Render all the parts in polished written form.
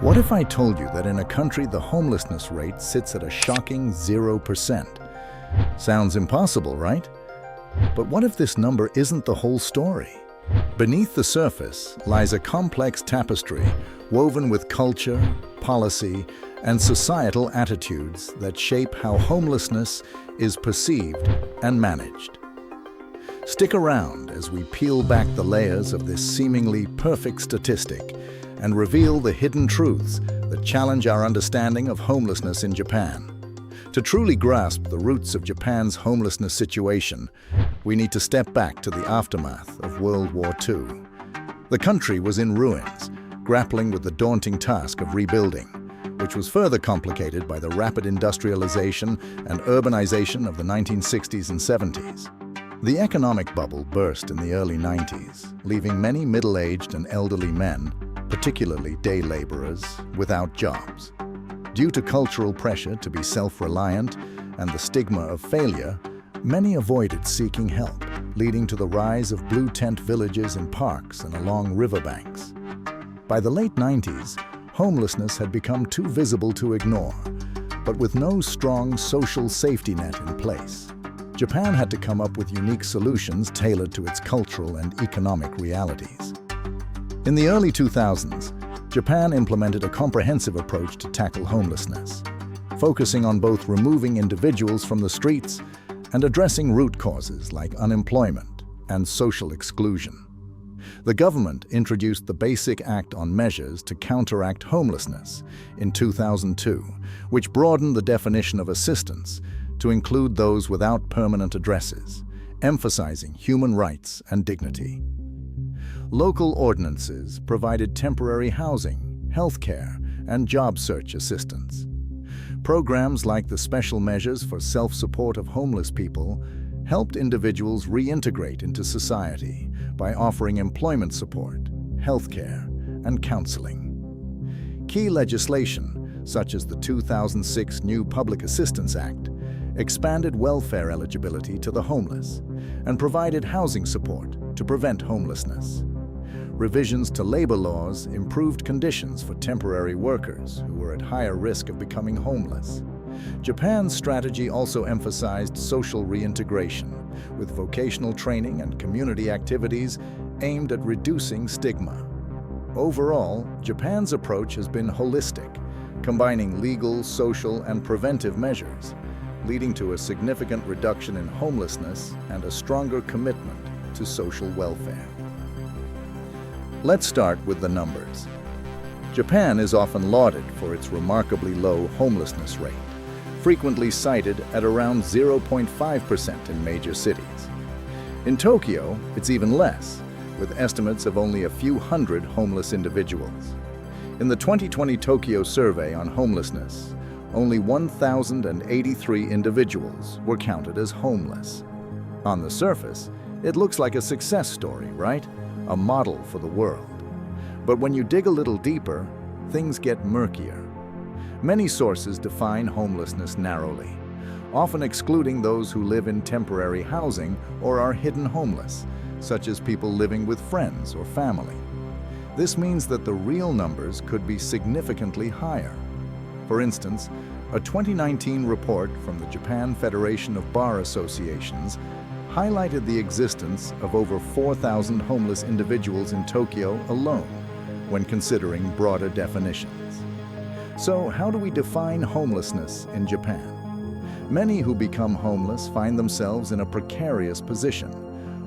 What if I told you that in a country the homelessness rate sits at a shocking 0%? Sounds impossible, right? But what if this number isn't the whole story? Beneath the surface lies a complex tapestry woven with culture, policy, and societal attitudes that shape how homelessness is perceived and managed. Stick around as we peel back the layers of this seemingly perfect statistic and reveal the hidden truths that challenge our understanding of homelessness in Japan. To truly grasp the roots of Japan's homelessness situation, we need to step back to the aftermath of World War II. The country was in ruins, grappling with the daunting task of rebuilding, which was further complicated by the rapid industrialization and urbanization of the 1960s and 70s. The economic bubble burst in the early 90s, leaving many middle-aged and elderly men, particularly day laborers, without jobs. Due to cultural pressure to be self-reliant and the stigma of failure, many avoided seeking help, leading to the rise of blue tent villages in parks and along riverbanks. By the late 90s, homelessness had become too visible to ignore, but with no strong social safety net in place. Japan had to come up with unique solutions tailored to its cultural and economic realities. In the early 2000s, Japan implemented a comprehensive approach to tackle homelessness, focusing on both removing individuals from the streets and addressing root causes like unemployment and social exclusion. The government introduced the Basic Act on Measures to Counteract Homelessness in 2002, which broadened the definition of assistance to include those without permanent addresses, emphasizing human rights and dignity. Local ordinances provided temporary housing, healthcare, and job search assistance. Programs like the Special Measures for Self-Support of Homeless People helped individuals reintegrate into society by offering employment support, healthcare, and counseling. Key legislation, such as the 2006 New Public Assistance Act, expanded welfare eligibility to the homeless and provided housing support to prevent homelessness. Revisions to labor laws improved conditions for temporary workers who were at higher risk of becoming homeless. Japan's strategy also emphasized social reintegration, with vocational training and community activities aimed at reducing stigma. Overall, Japan's approach has been holistic, combining legal, social, and preventive measures, leading to a significant reduction in homelessness and a stronger commitment to social welfare. Let's start with the numbers. Japan is often lauded for its remarkably low homelessness rate, frequently cited at around 0.5% in major cities. In Tokyo, it's even less, with estimates of only a few hundred homeless individuals. In the 2020 Tokyo survey on homelessness, only 1,083 individuals were counted as homeless. On the surface, it looks like a success story, right? A model for the world. But when you dig a little deeper, things get murkier. Many sources define homelessness narrowly, often excluding those who live in temporary housing or are hidden homeless, such as people living with friends or family. This means that the real numbers could be significantly higher. For instance, a 2019 report from the Japan Federation of Bar Associations highlighted the existence of over 4,000 homeless individuals in Tokyo alone, when considering broader definitions. So, how do we define homelessness in Japan? Many who become homeless find themselves in a precarious position,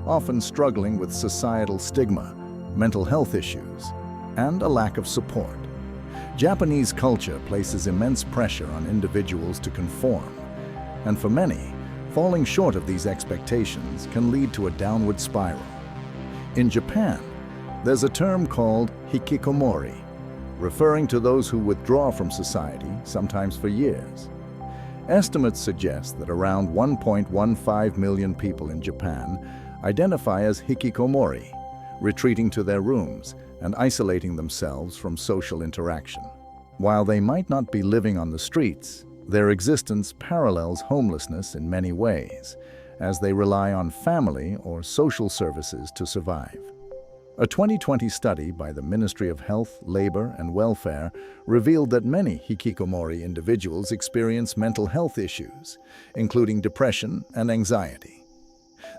often struggling with societal stigma, mental health issues, and a lack of support. Japanese culture places immense pressure on individuals to conform, and for many, falling short of these expectations can lead to a downward spiral. In Japan, there's a term called hikikomori, referring to those who withdraw from society, sometimes for years. Estimates suggest that around 1.15 million people in Japan identify as hikikomori, retreating to their rooms and isolating themselves from social interaction. While they might not be living on the streets, their existence parallels homelessness in many ways, as they rely on family or social services to survive. A 2020 study by the Ministry of Health, Labor, and Welfare revealed that many hikikomori individuals experience mental health issues, including depression and anxiety.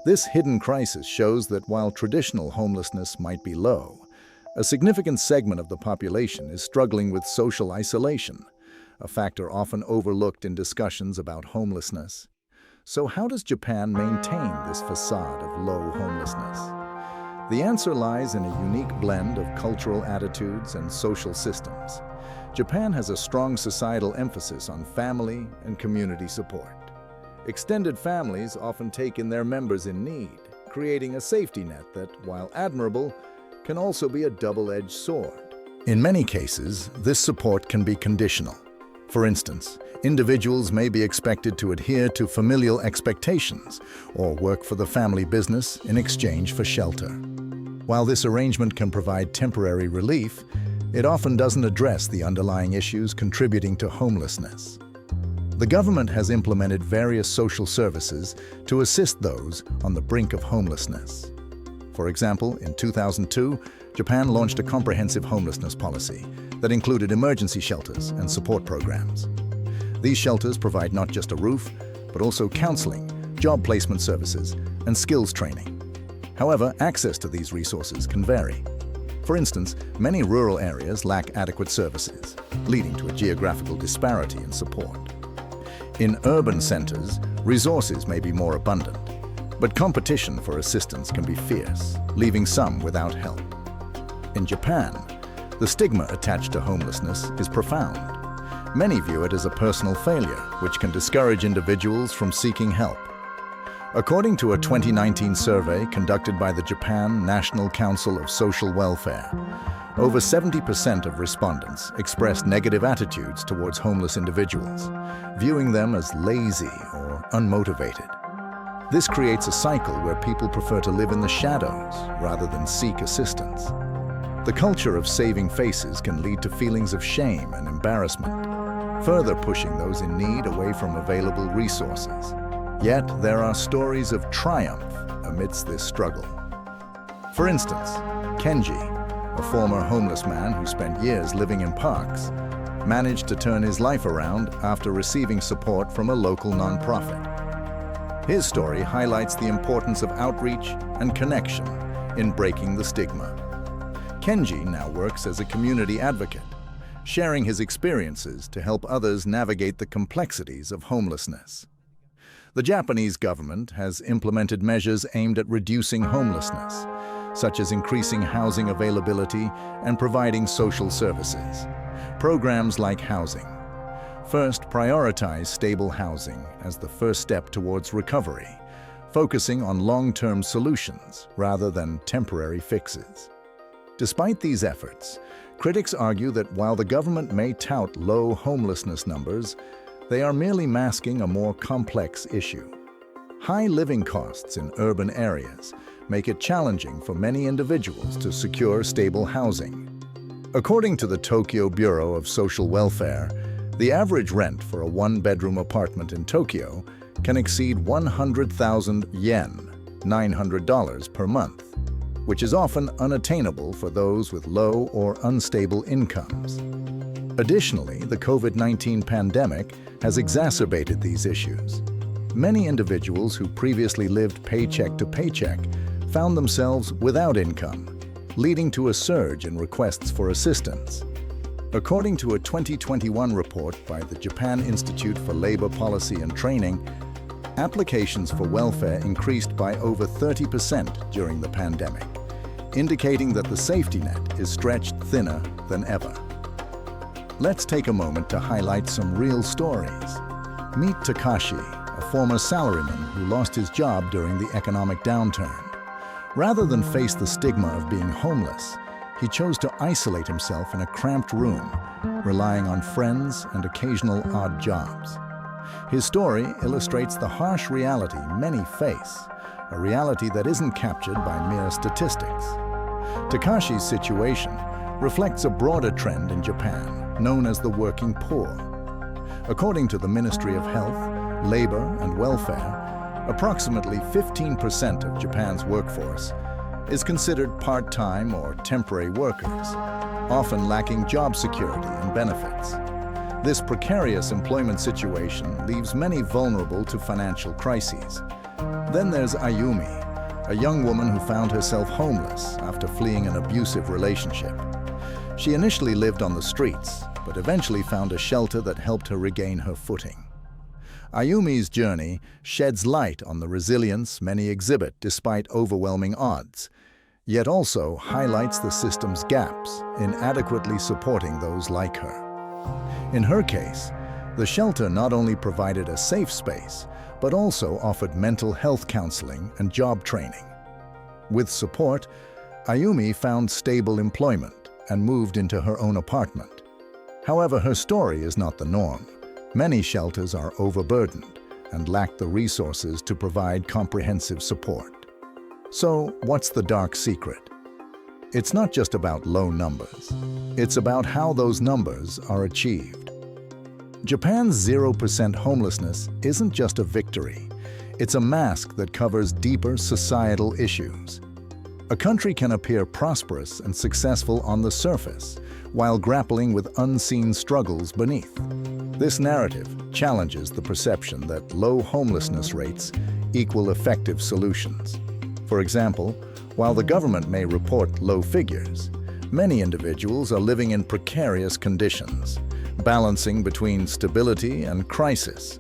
This hidden crisis shows that while traditional homelessness might be low, a significant segment of the population is struggling with social isolation, a factor often overlooked in discussions about homelessness. So how does Japan maintain this facade of low homelessness? The answer lies in a unique blend of cultural attitudes and social systems. Japan has a strong societal emphasis on family and community support. Extended families often take in their members in need, creating a safety net that, while admirable, can also be a double-edged sword. In many cases, this support can be conditional. For instance, individuals may be expected to adhere to familial expectations or work for the family business in exchange for shelter. While this arrangement can provide temporary relief, it often doesn't address the underlying issues contributing to homelessness. The government has implemented various social services to assist those on the brink of homelessness. For example, in 2002, Japan launched a comprehensive homelessness policy that included emergency shelters and support programs. These shelters provide not just a roof, but also counseling, job placement services, and skills training. However, access to these resources can vary. For instance, many rural areas lack adequate services, leading to a geographical disparity in support. In urban centers, resources may be more abundant, but competition for assistance can be fierce, leaving some without help. In Japan, the stigma attached to homelessness is profound. Many view it as a personal failure, which can discourage individuals from seeking help. According to a 2019 survey conducted by the Japan National Council of Social Welfare, over 70% of respondents expressed negative attitudes towards homeless individuals, viewing them as lazy or unmotivated. This creates a cycle where people prefer to live in the shadows rather than seek assistance. The culture of saving faces can lead to feelings of shame and embarrassment, further pushing those in need away from available resources. Yet, there are stories of triumph amidst this struggle. For instance, Kenji, a former homeless man who spent years living in parks, managed to turn his life around after receiving support from a local nonprofit. His story highlights the importance of outreach and connection in breaking the stigma. Kenji now works as a community advocate, sharing his experiences to help others navigate the complexities of homelessness. The Japanese government has implemented measures aimed at reducing homelessness, such as increasing housing availability and providing social services. Programs like housing. First, prioritize stable housing as the first step towards recovery, focusing on long-term solutions rather than temporary fixes. Despite these efforts, critics argue that while the government may tout low homelessness numbers, they are merely masking a more complex issue. High living costs in urban areas make it challenging for many individuals to secure stable housing. According to the Tokyo Bureau of Social Welfare, the average rent for a one-bedroom apartment in Tokyo can exceed 100,000 yen, $900 per month, which is often unattainable for those with low or unstable incomes. Additionally, the COVID-19 pandemic has exacerbated these issues. Many individuals who previously lived paycheck to paycheck found themselves without income, leading to a surge in requests for assistance. According to a 2021 report by the Japan Institute for Labor Policy and Training, applications for welfare increased by over 30% during the pandemic, indicating that the safety net is stretched thinner than ever. Let's take a moment to highlight some real stories. Meet Takashi, a former salaryman who lost his job during the economic downturn. Rather than face the stigma of being homeless, he chose to isolate himself in a cramped room, relying on friends and occasional odd jobs. His story illustrates the harsh reality many face, a reality that isn't captured by mere statistics. Takashi's situation reflects a broader trend in Japan, known as the working poor. According to the Ministry of Health, Labor, and Welfare, approximately 15% of Japan's workforce, is considered part-time or temporary workers, often lacking job security and benefits. This precarious employment situation leaves many vulnerable to financial crises. Then there's Ayumi, a young woman who found herself homeless after fleeing an abusive relationship. She initially lived on the streets, but eventually found a shelter that helped her regain her footing. Ayumi's journey sheds light on the resilience many exhibit despite overwhelming odds, yet also highlights the system's gaps in adequately supporting those like her. In her case, the shelter not only provided a safe space, but also offered mental health counseling and job training. With support, Ayumi found stable employment and moved into her own apartment. However, her story is not the norm. Many shelters are overburdened and lack the resources to provide comprehensive support. So, what's the dark secret? It's not just about low numbers. It's about how those numbers are achieved. Japan's 0% homelessness isn't just a victory. It's a mask that covers deeper societal issues. A country can appear prosperous and successful on the surface, while grappling with unseen struggles beneath. This narrative challenges the perception that low homelessness rates equal effective solutions. For example, while the government may report low figures, many individuals are living in precarious conditions, balancing between stability and crisis.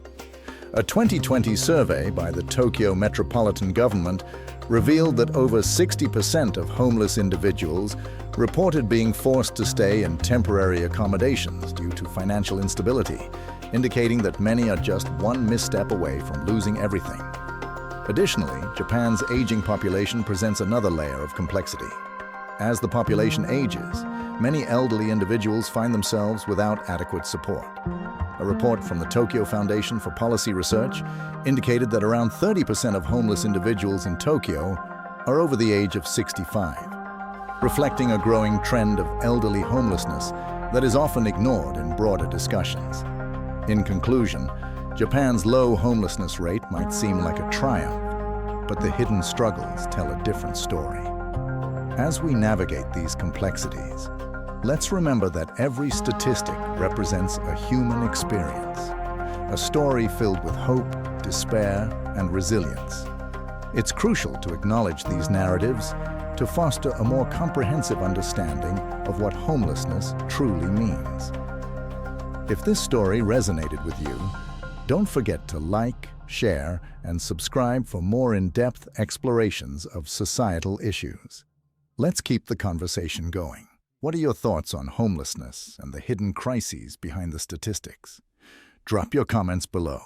A 2020 survey by the Tokyo Metropolitan Government revealed that over 60% of homeless individuals reported being forced to stay in temporary accommodations due to financial instability, indicating that many are just one misstep away from losing everything. Additionally, Japan's aging population presents another layer of complexity. As the population ages, many elderly individuals find themselves without adequate support. A report from the Tokyo Foundation for Policy Research indicated that around 30% of homeless individuals in Tokyo are over the age of 65, reflecting a growing trend of elderly homelessness that is often ignored in broader discussions. In conclusion, Japan's low homelessness rate might seem like a triumph, but the hidden struggles tell a different story. As we navigate these complexities, let's remember that every statistic represents a human experience, a story filled with hope, despair, and resilience. It's crucial to acknowledge these narratives to foster a more comprehensive understanding of what homelessness truly means. If this story resonated with you, don't forget to like, share, and subscribe for more in-depth explorations of societal issues. Let's keep the conversation going. What are your thoughts on homelessness and the hidden crises behind the statistics? Drop your comments below.